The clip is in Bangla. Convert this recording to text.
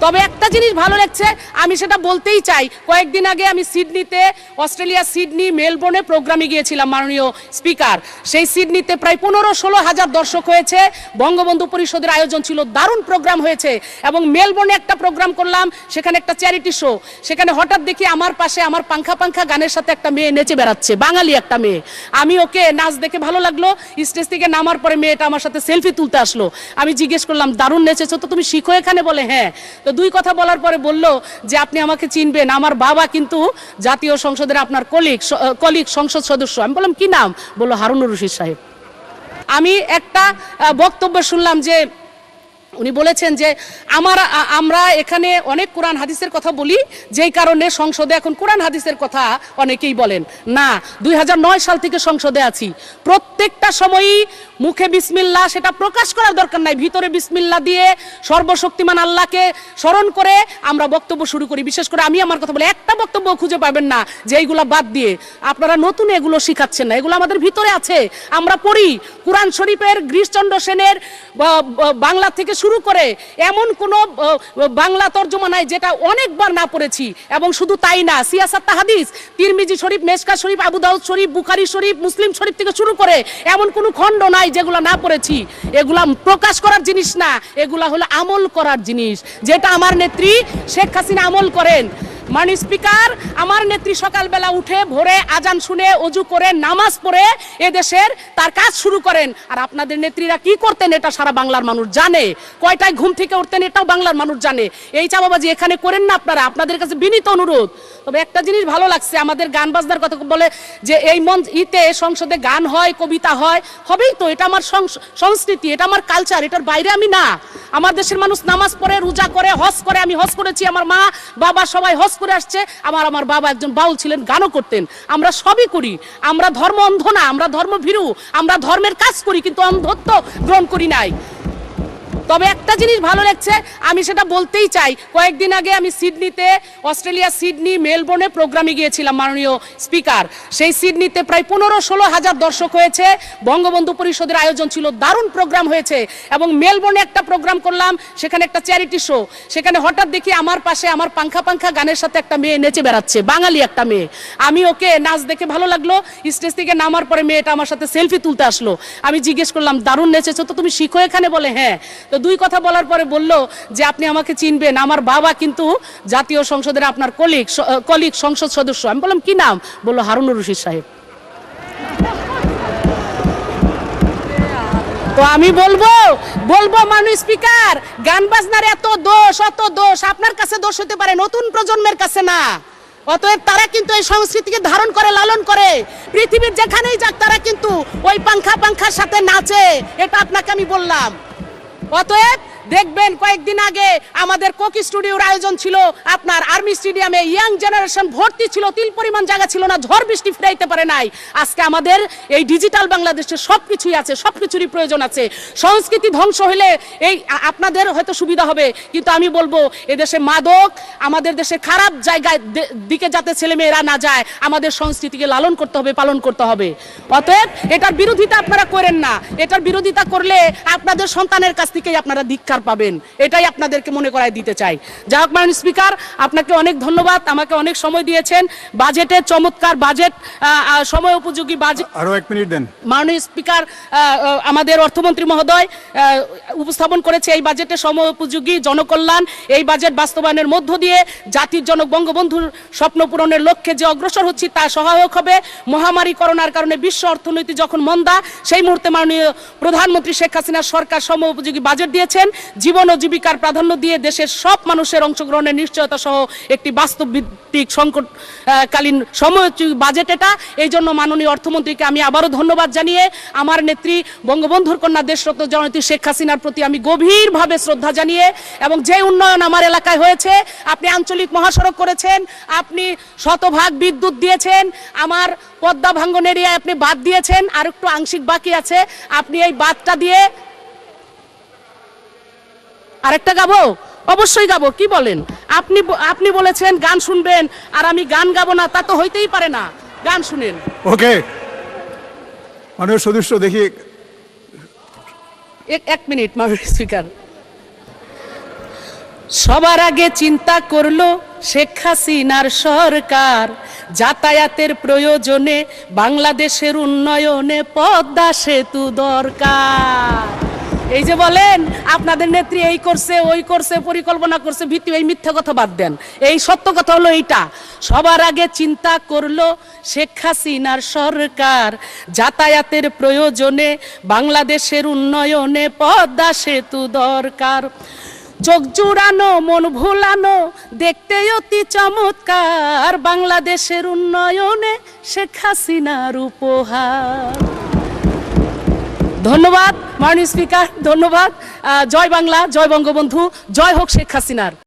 তবে একটা জিনিস ভালো লাগছে, আমি সেটা বলতেই চাই। কয়েকদিন আগে আমি সিডনিতে, অস্ট্রেলিয়া সিডনি মেলবোর্নে প্রোগ্রামে গিয়েছিলাম মাননীয় স্পিকার। সেই সিডনিতে প্রায় 15-16 হাজার দর্শক হয়েছে, বঙ্গবন্ধু পরিষদের আয়োজন ছিল, দারুণ প্রোগ্রাম হয়েছে। এবং মেলবোর্নে একটা প্রোগ্রাম করলাম, সেখানে একটা চ্যারিটি শো। সেখানে হঠাৎ দেখি আমার পাশে আমার পাংখা পাংখা গানের সাথে একটা মেয়ে নেচে বেড়াচ্ছে, বাঙালি একটা মেয়ে। আমি ওকে নাচ দেখে ভালো লাগলো, স্টেজ থেকে নামার পরে মেয়েটা আমার সাথে সেলফি তুলতে আসলো। আমি জিজ্ঞেস করলাম, দারুণ নেচেছো তো, তুমি শিখো এখানে? বলে হ্যাঁ। তো দুই কথা বলার পরে বলল যে আপনি আমাকে চিনবেন, আমার বাবা কিন্তু জাতীয় সংসদের আপনার কলিগ সংসদ সদস্য। আমি বললাম কি নাম? বললো হারুনুর রশিদ সাহেব। আমি একটা বক্তব্য শুনলাম যে উনি বলেছেন যে আমরা এখানে অনেক কোরআন হাদিসের কথা বলি, যেই কারণে সংসদে এখন কোরআন হাদিসের কথা অনেকেই বলেন না। 2009 সাল থেকে সংসদে আছি, প্রত্যেকটা সময়ই মুখে বিসমিল্লাহ, সেটা প্রকাশ করার দরকার নাই, ভিতরে বিসমিল্লাহ দিয়ে সর্বশক্তিমান আল্লাহকে স্মরণ করে আমরা বক্তব্য শুরু করি। বিশেষ করে আমি আমার কথা বলে একটা বক্তব্য খুঁজে পাবেন না যে এইগুলো বাদ দিয়ে আপনারা নতুন এগুলো শিখাচ্ছেন না, এগুলো আমাদের ভিতরে আছে, আমরা পড়ি। কোরআন শরীফের গিরিশচন্দ্র সেনের বাংলা থেকে শুরু করে এমন কোনো বাংলা তর্জমা নাই যেটা অনেকবার না পড়েছি। এবং শুধু তাই না, সিয়াসাত হাদিস, তিরমিজি শরীফ, মেশকা শরীফ, আবু দাউদ শরীফ, বুখারী শরীফ, মুসলিম শরীফ থেকে শুরু করে এমন কোনো খণ্ড নাই যেগুলো না পড়েছি। এগুলা প্রকাশ করার জিনিস না, এগুলা হলো আমল করার জিনিস, যেটা আমার নেত্রী শেখ হাসিনা আমল করেন। মাননীয় স্পিকার, আমার নেত্রী সকালবেলা উঠে ভোরে আজান শুনে অজু করে নামাজ পড়ে এদেশের তার কাজ শুরু করেন। আর আপনাদের নেত্রীরা কি করতেন এটা সারা বাংলার মানুষ জানে, কয়টায় ঘুম থেকে উঠতেন এটাও বাংলার মানুষ জানে। এই চাপাবাজি এখানে করেন না আপনারা, আপনাদের কাছে বিনীত অনুরোধ। তবে একটা জিনিস ভালো লাগছে, আমাদের গান বাজনার কথা বলে যে এই ইতে সংসদে গান হয়, কবিতা হয়, হবেই তো, এটা আমার সংস্কৃতি, এটা আমার কালচার, এটার বাইরে আমি না। আমার দেশের মানুষ নামাজ পড়ে, রোজা করে, হজ করে, আমি হজ করেছি, আমার মা বাবা সবাই হজ করে আসছে। আমার বাবা একজন বাউল ছিলেন, গানও করতেন। আমরা সবই করি, আমরা ধর্ম অন্ধ না, আমরা ধর্মভীরু, আমরা ধর্মের কাজ করি, কিন্তু অন্ধত্ব গ্রহণ করি নাই। তবে একটা জিনিস ভালো লাগছে, আমি সেটা বলতেই চাই। কয়েকদিন আগে আমি সিডনিতে, অস্ট্রেলিয়া সিডনি মেলবোর্নে প্রোগ্রামে গিয়েছিলাম মাননীয় স্পিকার। সেই সিডনিতে প্রায় 15-16 হাজার দর্শক হয়েছে, বঙ্গবন্ধু পরিষদের আয়োজন ছিল, দারুণ প্রোগ্রাম হয়েছে। এবং মেলবোর্নে একটা প্রোগ্রাম করলাম, সেখানে একটা চ্যারিটি শো। সেখানে হঠাৎ দেখি আমার পাশে আমার পাংখা পাংখা গানের সাথে একটা মেয়ে নেচে বেড়াচ্ছে, বাঙালি একটা মেয়ে। আমি ওকে নাচ দেখে ভালো লাগলো, স্টেজ থেকে নামার পরে মেয়েটা আমার সাথে সেলফি তুলতে আসলো। আমি জিজ্ঞেস করলাম, দারুণ নেচেছো তো, তুমি শিখো এখানে? বলে হ্যাঁ। তো দুই কথা বলার পরে বলল যে আপনি আমাকে চিনবেন, আমার বাবা কিন্তু জাতীয় সংসদের আপনার কলিগ সংসদ সদস্য। আমি বললাম কি নাম? বললো হারুনুর রশিদ সাহেব। তো আমি বলবো মাননীয় স্পিকার, গান বাজনার এত দোষ, অত দোষ আপনার কাছে দোষ হতে পারে, নতুন প্রজন্মের কাছে না। অতএব তারা কিন্তু এই সংস্কৃতিকে ধারণ করে, লালন করে, পৃথিবীর যেখানেই যাক তারা কিন্তু ওই পাংখার সাথে নাচে, এটা আপনাকে আমি বললাম। অতএব দেখবেন কয়েকদিন আগে আমাদের কোকি স্টুডিওর আয়োজন ছিল আপনার আর্মি স্টেডিয়ামে, ইয়াং জেনারেশন ভর্তি ছিল, তিল পরিমাণ জায়গা ছিল না, ঝড় বৃষ্টি ফিরাইতে পারে নাই। আজকে আমাদের এই ডিজিটাল বাংলাদেশে সবকিছুই আছে, সবকিছুরই প্রয়োজন আছে। সংস্কৃতি ধ্বংস হলে এই আপনাদের হয়তো সুবিধা হবে, কিন্তু আমি বলবো এদেশে মাদক, আমাদের দেশে খারাপ জায়গায় দিকে যাতে ছেলেমেয়েরা না যায়, আমাদের সংস্কৃতিকে লালন করতে হবে, পালন করতে হবে। অতএব এটার বিরোধিতা আপনারা করেন না, এটার বিরোধিতা করলে আপনাদের সন্তানের কাছ থেকেই আপনারা দীক্ষা পাবেন, এটাই আপনাদেরকে মনে করাই দিতে চাই। যাই হোক মাননীয় স্পিকার, আপনাকে অনেক ধন্যবাদ, আমাকে অনেক সময় দিয়েছেন। বাজেটে চমৎকার বাজেট, সময় উপযোগী বাজেট। আরো 1 মিনিট দেন। মাননীয় স্পিকার, আমাদের অর্থমন্ত্রী মহোদয় উপস্থাপন করেছে এই বাজেটে সময় উপযোগী জনকল্যাণ। এই বাজেট বাস্তবায়নের মধ্য দিয়ে জাতির জনক বঙ্গবন্ধুর স্বপ্ন পূরণের লক্ষ্যে যে অগ্রসর হচ্ছে তা সহায়ক হবে। মহামারী করোনার কারণে বিশ্ব অর্থনীতি যখন মন্দা, সেই মুহূর্তে মাননীয় প্রধানমন্ত্রী শেখ হাসিনার সরকার সময় উপযোগী বাজেট দিয়েছেন। জীবন ও জীবিকার প্রাধান্য দিয়ে দেশের সব মানুষের অংশগ্রহণের নিশ্চয়তা সহ একটি বাস্তব ভিত্তিক সংকটকালীন সময়োপযোগী বাজেট এটা। এই জন্য মাননীয় অর্থমন্ত্রীকে আমি আবারও ধন্যবাদ জানিয়ে আমার নেত্রী বঙ্গবন্ধুর কন্যা দেশরত্ন জননেত্রী শেখ হাসিনার প্রতি আমি গভীরভাবে শ্রদ্ধা জানিয়ে, এবং যে উন্নয়ন আমার এলাকায় হয়েছে, আপনি আঞ্চলিক মহাসড়ক করেছেন, আপনি শতভাগ বিদ্যুৎ দিয়েছেন, আমার পদ্মা ভাঙ্গন এরিয়ায় আপনি বাঁধ দিয়েছেন, আর একটু আংশিক বাকি আছে, আপনি এই বাঁধটা দিয়ে আরেকটা গাবো, অবশ্যই গাবো, কি বলেন? আপনি বলেছেন গান শুনবেন, আর আমি গান গাবো না, তা তো হইতেই পারে না। গান শুনেন। ওকে, মাননীয় সদস্য, দেখি 1 মিনিট মাননীয় স্পিকার। সবার আগে চিন্তা করলো শেখ হাসিনার সরকার, যাতায়াতের প্রয়োজনে বাংলাদেশের উন্নয়নে পদ্মা সেতু দরকার। এই যে বলেন আপনাদের নেত্রী এই করছে ওই করছে পরিকল্পনা করছে, ভিত্তি এই মিথ্যা কথা বাদ দেন, এই সত্য কথা হলো এইটা। সবার আগে চিন্তা করলো শেখ হাসিনার সরকার, যাতায়াতের প্রয়োজনে বাংলাদেশের উন্নয়নে পদ্মা সেতু দরকার। চোখ জুড়ানো মন ভুলানো দেখতে অতি চমৎকার, বাংলাদেশের উন্নয়নে শেখ হাসিনার উপহার। ধন্যবাদ মাননীয় স্পিকার, ধন্যবাদ। জয় বাংলা, জয় বঙ্গবন্ধু, জয় হোক শেখ হাসিনার।